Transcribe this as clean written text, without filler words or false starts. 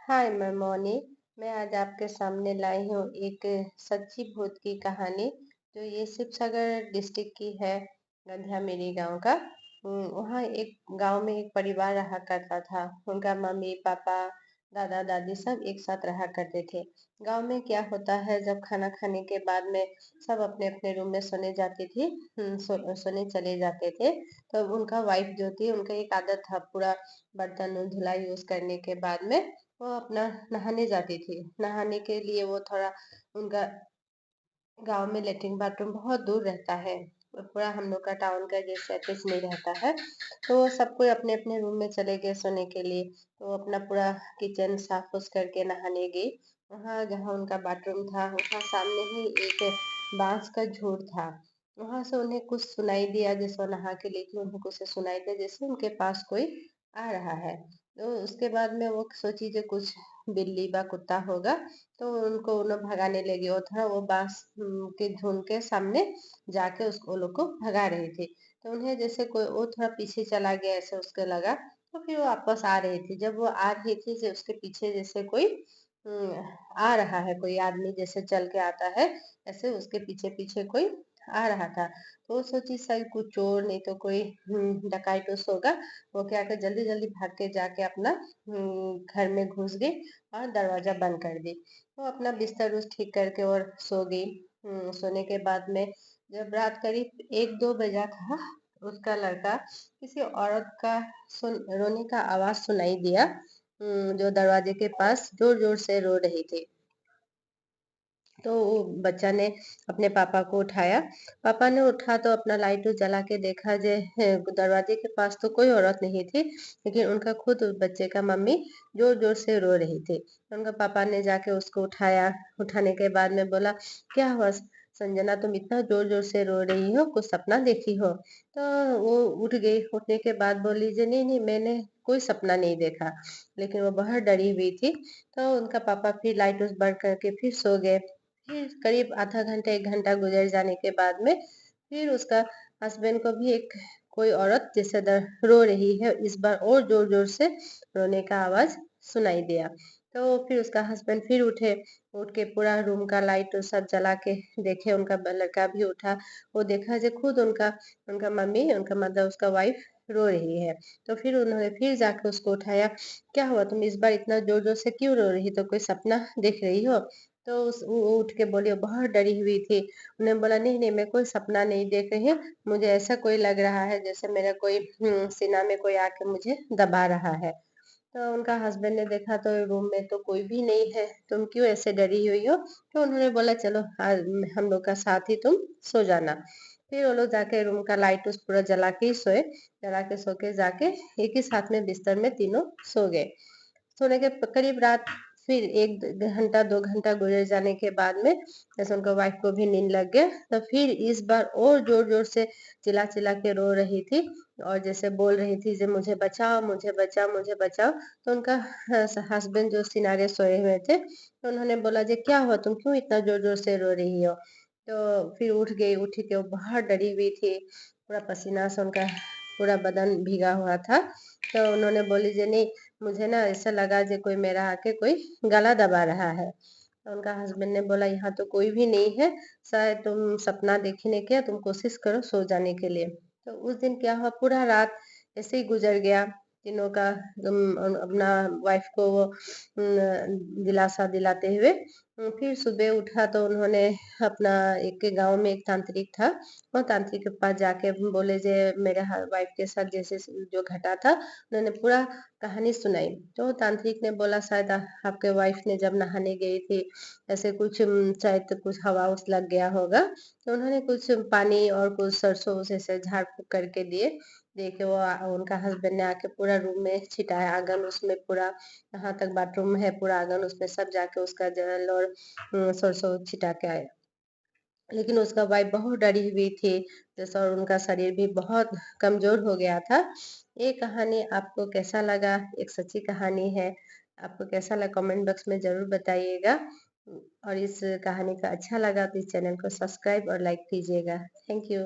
हाय, मैं मौनी। मैं आज आपके सामने लाई हूँ एक सच्ची भूत की कहानी, जो ये शिवसागर डिस्ट्रिक्ट की है, गंधिया मेरी गांव का। वहाँ एक गांव में एक परिवार रहा करता था। उनका मम्मी पापा दादा दादी सब एक साथ रहा करते थे। गांव में क्या होता है, जब खाना खाने के बाद में सब अपने अपने रूम में सोने जाती थी। सोने चले जाते थे। तो उनका वाइफ जो थी, उनका एक आदत था, पूरा बर्तन धुलाई यूज करने के बाद में वो अपना नहाने जाती थी। नहाने के लिए वो थोड़ा, उनका गांव में लेट्रिन बाथरूम बहुत दूर रहता है। और पूरा हम लोग का टाउन का जैसे अटैच नहीं रहता है। तो वो सब कोई अपने अपने रूम में चले गए सोने के लिए। तो वो अपना पूरा किचन साफ उस करके नहाने गई। वहाँ जहाँ उनका बाथरूम था, वहाँ सामने ही एक बांस का झूर था। वहां से उन्हें कुछ सुनाई दिया, जैसे वो नहा के लेके उन्हें कुछ सुनाई दिया, जैसे उनके पास कोई आ रहा है। तो उसके बाद में वो सोची जो कुछ बिल्ली बा कुत्ता होगा। तो उनको उन्हें भगाने लगी। वो थोड़ा वो बांस के झुंड के सामने जाके उसको लोग को भगा रही थी। तो उन्हें जैसे कोई वो थोड़ा पीछे चला गया, ऐसे उसको लगा। तो फिर वो वापस आ रही थी। जब वो आ रही थी, जो उसके पीछे जैसे कोई आ रहा है, कोई आदमी जैसे चल के आता है, ऐसे उसके पीछे पीछे कोई आ रहा था। तो वो सोची शायद कुछ चोर, नहीं तो कोई डकाइट उस होगा। वो क्या कर जल्दी जल्दी भाग के जाके अपना घर में घुस गई और दरवाजा बंद कर दी। वो अपना बिस्तर उस ठीक करके और सो गई। सोने के बाद में जब रात करीब 1-2 बजा था, उसका लड़का किसी औरत का रोने का आवाज सुनाई दिया, जो दरवाजे के पास जोर जोर से रो रही थी। तो वो बच्चा ने अपने पापा को उठाया। पापा ने उठा तो अपना लाइट जला के देखा, जे दरवाजे के पास तो कोई औरत नहीं थी, लेकिन उनका खुद उस बच्चे का मम्मी जोर जोर से रो रही थी। तो उनका पापा ने जाके उसको उठाया। उठाने के बाद में बोला, क्या हुआ संजना, तुम इतना जोर जोर से रो रही हो, कुछ सपना देखी हो? तो वो उठ गई। उठने के बाद बोली, जे नहीं नहीं, मैंने कोई सपना नहीं देखा, लेकिन वो बहुत डरी हुई थी। तो उनका पापा फिर लाइट उस बंद करके फिर सो गए। फिर करीब आधा घंटा 1 घंटा गुजर जाने के बाद में फिर उसका हस्बैंड को भी एक कोई औरत जैसे रो रही है, इस बार और जोर जोर से रोने का आवाज सुनाई दिया। तो फिर उसका हस्बैंड फिर उठे। उठ के पूरा रूम का लाइट सब जला के देखे। उनका लड़का भी उठा। वो देखा जो खुद उनका उनका मम्मी, उनका मदर, उसका वाइफ रो रही है। तो फिर उन्होंने फिर जाके उसको उठाया। क्या हुआ, तुम इस बार इतना जोर जोर से क्यों रो रही, तो कोई सपना देख रही हो? तो वो उठ के बोली, वो बहुत डरी हुई थी। उन्होंने बोला, नहीं नहीं, मैं कोई सपना नहीं देख रही हूँ। मुझे ऐसा कोई लग रहा है जैसे मेरा कोई सीना में कोई आके मुझे दबा रहा है। तो उनका हस्बैंड ने देखा तो रूम में तो कोई भी नहीं है। तुम क्यों ऐसे डरी हुई हो? तो उन्होंने बोला, चलो आज हम लोग का साथ ही तुम सो जाना। फिर वो लोग जाके रूम का लाइट उस पूरा जला के ही सोए। जला के सो के जाके एक ही साथ में बिस्तर में तीनों सो गए। सोने के करीब रात फिर 1 घंटा 2 घंटा गुजर जाने के बाद में जैसे उनका वाइफ को भी नींद लग गया, तो फिर इस बार और जोर जोर से चिल्ला चिल्ला के रो रही थी। और जैसे बोल रही थी, जे मुझे बचाओ मुझे बचाओ मुझे बचाओ। तो उनका हस्बैंड जो सिनारे सोए हुए थे, तो उन्होंने बोला, जे क्या हुआ, तुम क्यों इतना जोर जोर से रो रही हो? तो फिर उठ गई। उठी के वो बहुत डरी हुई थी। पूरा पसीना से उनका पूरा बदन भीगा हुआ था। तो उन्होंने बोली, जे नहीं, मुझे ना ऐसा लगा जे कोई मेरा आके कोई गला दबा रहा है। तो उनका हस्बैंड ने बोला, यहाँ तो कोई भी नहीं है, शायद तुम सपना देखने के, तुम कोशिश करो सो जाने के लिए। तो उस दिन क्या हुआ, पूरा रात ऐसे ही गुजर गया। तीनों का अपना वाइफ को वो दिलासा दिलाते हुए फिर सुबह उठा। तो उन्होंने अपना एक गांव में एक तांत्रिक था, वो तांत्रिक के पास जाके बोले, जे मेरे वाइफ के साथ जैसे जो घटा था, उन्होंने पूरा कहानी सुनाई। तो तांत्रिक ने बोला, शायद आपके वाइफ ने जब नहाने गई थी, ऐसे कुछ शायद कुछ हवा उस लग गया होगा। तो उन्होंने कुछ पानी और कुछ सरसों से झाड़ फूक करके दिए। देखे वो उनका हस्बैंड ने आके पूरा रूम में छिटाया, आंगन उसमें पूरा, जहाँ तक बाथरूम है पूरा आंगन उसमें सब जाके उसका जल और सरसों छिटा के आए। लेकिन उसका वाइफ बहुत डरी हुई थी, जैसा, और उनका शरीर भी बहुत कमजोर हो गया था। ये कहानी आपको कैसा लगा? एक सच्ची कहानी है। आपको कैसा लगा कमेंट बॉक्स में जरूर बताइएगा। और इस कहानी का अच्छा लगा तो इस चैनल को सब्सक्राइब और लाइक कीजिएगा। Thank you.